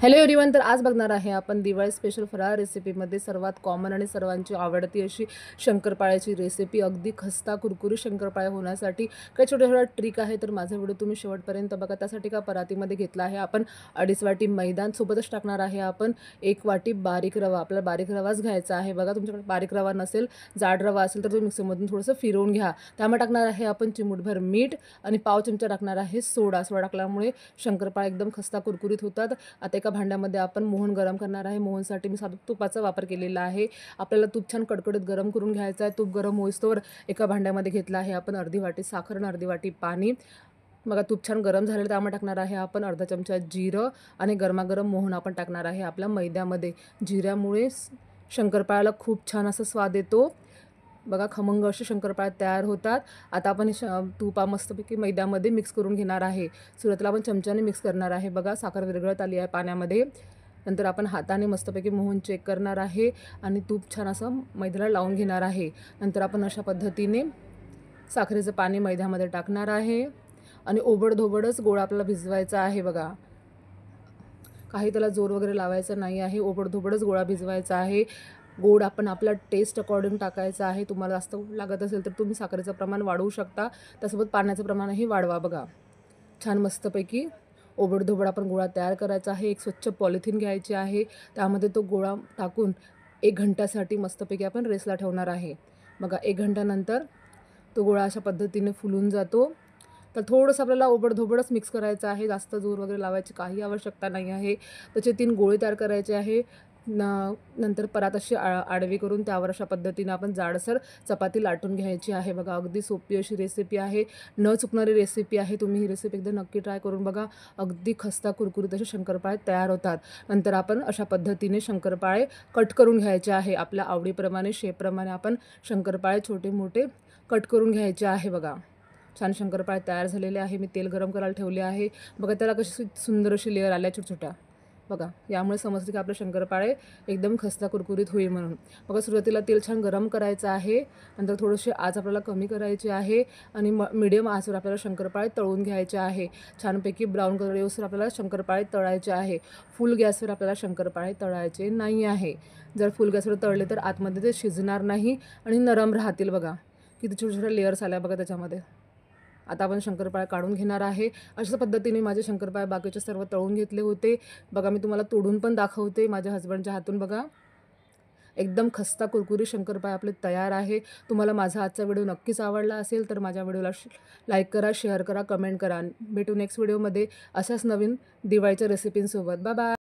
Hello everyone. तर आज बघणार आहे आपण दिवाळी स्पेशल फराळ रेसिपीमध्ये सर्वात कॉमन आणि सर्वांची आवडती अशी शंकरपाळ्याची रेसिपी. अगदी खस्ता कुरकुरी शंकरपाळ्या होण्यासाठी काही छोट्या छोट्या ट्रिक आहे, तर माझा व्हिडिओ तुम्ही शेवटपर्यंत बघा. त्यासाठी का परातीमध्ये घेतला आहे आपण 2.5 वाटी मैदा, सोबतच टाकणार आहे आपण 1 वाटी बारीक रवा. आपल्याला बारीक रवाच घ्यायचा आहे बघा. तुमच्याकडे बारीक रवा नसेल, जाड रवा असेल तर तुम्ही मिक्सरमधून थोडंसं फिरवून घ्या. त्यामुळे टाकणार आहे आपण चिमूटभर मीठ आणि पाव चमचा टाकणार आहे सोडा. सोडा टाकल्यामुळे शंकरपाळ्या एकदम खस्ता कुरकुरीत होतात. आता एका भांड्यामध्ये आपण मोहन गरम करणार आहे. मोहनसाठी मी साधं तुपाचा वापर केलेला आहे. आपल्याला तूप छान कडकडीत गरम करून घ्यायचं आहे. तूप गरम होईस्तोवर एका भांड्यामध्ये घेतलं आहे आपण अर्धी वाटी साखर आणि अर्धी वाटी पाणी. बघा तूप छान गरम झालेलं, त्यामुळे टाकणार आहे आपण अर्धा चमचा जिरं आणि गरमागरम मोहन आपण टाकणार आहे आपल्या मैद्यामध्ये. जिऱ्यामुळे शंकरपाळ्याला खूप छान असा स्वाद येतो. बघा खमंग असे शंकरपाळ्या तयार होतात. आता आपण तुपा मस्तपैकी मैद्यामध्ये मिक्स करून घेणार आहे. सुरुवातीला आपण चमच्याने मिक्स करणार आहे. बघा साखर विरघळत आली आहे पाण्यामध्ये. नंतर आपण हाताने मस्तपैकी मोहन चेक करणार आहे आणि तूप छान असं मैद्याला लावून घेणार आहे. नंतर आपण अशा पद्धतीने साखरेचं पाणी मैद्यामध्ये टाकणार आहे आणि ओबडधोबडच गोळा आपल्याला भिजवायचा आहे. बघा काही त्याला जोर वगैरे लावायचा नाही आहे. ओबडधोबडच गोळा भिजवायचा आहे. गोड आपण आपल्या टेस्ट अकॉर्डिंग टाकायचं आहे. तुम्हाला जास्त लागत असेल तर तुम्ही साखरेचं प्रमाण वाढवू शकता. त्यासोबत पाण्याचं प्रमाणही वाढवा. बघा छान मस्तपैकी ओबडधोबड आपण गोळा तयार करायचा आहे. एक स्वच्छ पॉलिथिन घ्यायची आहे. त्यामध्ये तो गोळा टाकून 1 घंट्यासाठी मस्तपैकी आपण रेस्टला ठेवणार आहे. बघा 1 घंट्यानंतर तो गोळा अशा पद्धतीने फुलून जातो. तर थोडंसं आपल्याला ओबडधोबडच मिक्स करायचं आहे. जास्त जोर वगैरे लावायची काही आवश्यकता नाही आहे. त्याचे 3 गोळे तयार करायचे आहे. नंतर परात अशी आडवी करून त्यावर अशा पद्धतीने आपण जाडसर चपाती लाटून घ्यायची आहे. बघा अगदी सोपी अशी रेसिपी आहे, न चुकणारी रेसिपी आहे. तुम्ही ही रेसिपी एकदा नक्की ट्राय करून बघा. अगदी खस्ता कुरकुरीत असे शंकरपाळे तयार होतात. नंतर आपण अशा पद्धतीने शंकरपाळे कट करून घ्यायचे आहे. आपल्या आवडीप्रमाणे शेपप्रमाणे आपण शंकरपाळे छोटे मोठे कट करून घ्यायचे आहे. बघा छान शंकरपाळे तयार झालेले आहे. मी तेल गरम करायला ठेवले आहे. बघा त्याला कशी सुंदर अशी लेअर आल्या छोट्या. बघा यामुळे समजते की आपले शंकरपाळे एकदम खस्ता कुरकुरीत होईल म्हणून. बघा सुरुवातीला तेल छान गरम करायचं आहे. नंतर थोडीशी आच आपल्याला कमी करायची आहे आणि मिडियम आचवर आपल्याला शंकरपाळे तळून घ्यायचे आहे. छानपैकी ब्राऊन कलर येऊसर आपल्याला शंकरपाळे तळायचे आहे. फुल गॅसवर आपल्याला शंकरपाळे तळायचे नाही आहे. जर फुल गॅसवर तळले तर आतमध्ये ते शिजणार नाही आणि नरम राहतील. बघा किती छोट्या छोट्या लेअर्स आल्या बघा त्याच्यामध्ये. आता आपण शंकरपाळ्या काढून घेणार आहे. अशा पद्धतीने माझे शंकरपाळे बाकीचे सर्व तळून घेतले होते. बघा मी तुम्हाला तोडून पण दाखवते माझ्या हसबंडच्या हातून. बघा एकदम खस्ता कुरकुरी शंकरपाळे आपले तयार आहे. तुम्हाला माझा आजचा व्हिडिओ नक्कीच आवडला असेल तर माझ्या व्हिडिओला लाईक करा, शेअर करा, कमेंट करा. भेटू नेक्स्ट व्हिडिओमध्ये अशाच नवीन दिवाळीच्या रेसिपींसोबत. Bye bye.